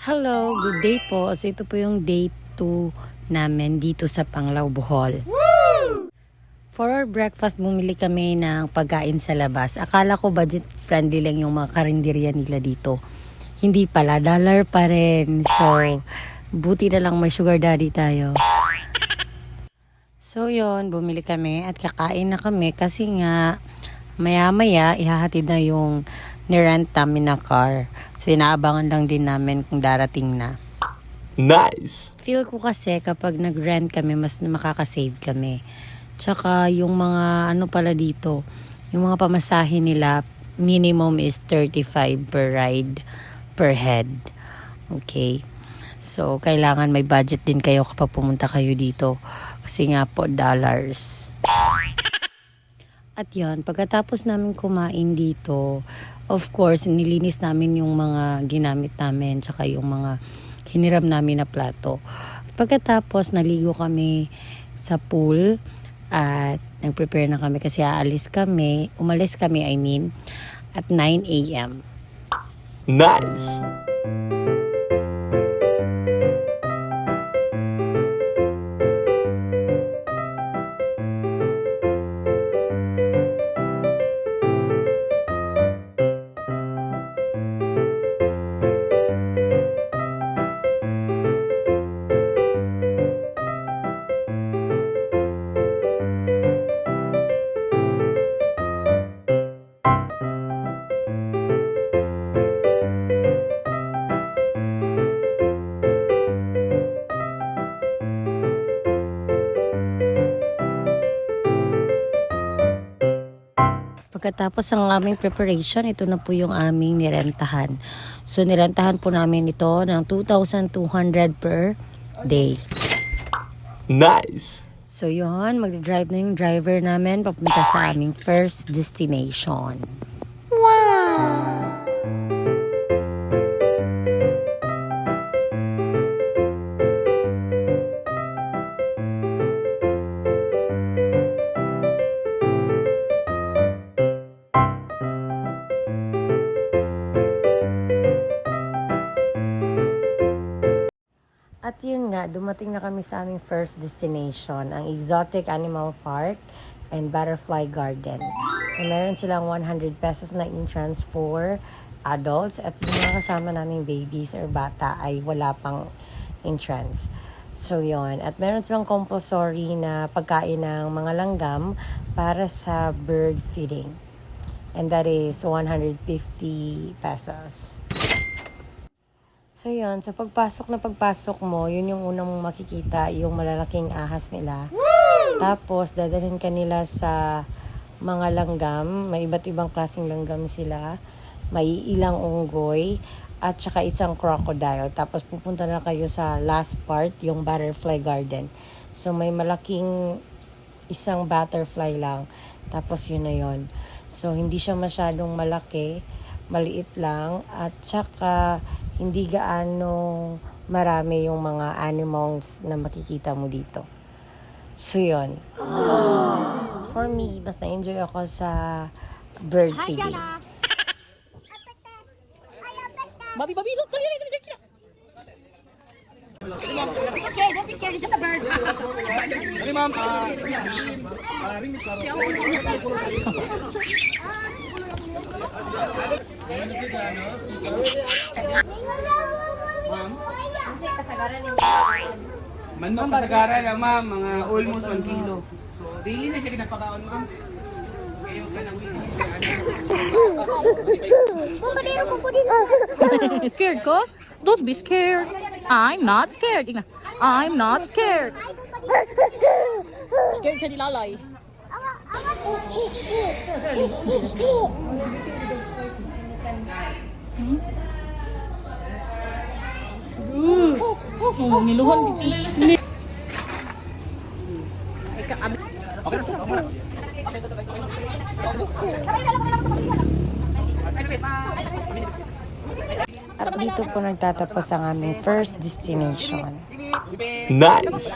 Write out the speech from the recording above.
Hello, good day po. So ito po yung day 2 namin dito sa Panglao, Bohol. For our breakfast, bumili kami ng pagkain sa labas. Akala ko budget friendly lang yung mga karinderya nila dito. Hindi pala, dollar pa rin. So, buti na lang may sugar daddy tayo. So yon, bumili kami at kakain na kami kasi nga maya-maya ihahatid na yung nirent namin na car. So inaabangan lang din namin kung darating na. Nice! Feel ko kasi kapag nag-rent kami, mas makakasave kami. Tsaka yung mga ano pala dito, yung mga pamasahe nila, minimum is 35 per ride per head. Okay? So, kailangan may budget din kayo kapag pumunta kayo dito. Kasi nga po, dollars. At yun, pagkatapos namin kumain dito, of course, nilinis namin yung mga ginamit namin, tsaka yung mga hiniram namin na plato. Pagkatapos, naligo kami sa pool at nag-prepare na kami kasi umalis kami, at 9 a.m. Nice! Pagkatapos ng aming preparation, ito na po yung aming nirentahan. So, nirentahan po namin ito ng 2,200 per day. Nice! So, yun, mag-drive na yung driver namin papunta sa aming first destination. At yun nga, dumating na kami sa aming first destination, ang Exotic Animal Park and Butterfly Garden. So meron silang 100 pesos na entrance for adults at yung mga kasama naming babies or bata ay wala pang entrance. So yun, at meron silang compulsory na pagkain ng mga langgam para sa bird feeding. And that is 150 pesos. So yun, sa pagpasok mo, yun yung unang mong makikita, yung malalaking ahas nila. Tapos, dadalhin ka nila sa mga langgam. May iba't ibang klaseng langgam sila. May ilang unggoy at saka isang crocodile. Tapos, pupunta na kayo sa last part, yung butterfly garden. So, may malaking isang butterfly lang. Tapos, yun na yun. So, hindi siya masyadong malaki. Maliit lang. At saka, hindi gaano marami yung mga animals na makikita mo dito. So, yun. For me, mas na-enjoy ako sa bird feeding. Bobby, look! It's okay, don't be scared. It's just a bird. Hey, ma'am. Ma'am, kasagaran lang, ma'am. Mga almost 1 kilo. So, daily na siya pinapakaon, ma'am. Kayo ka nang Scared ko? Don't be scared. I'm not scared. Tingnan. I'm not scared. Scared siya ni Lalay. Oh, niluhan din sila. At dito po nagtatapos ang aming first destination. Nice!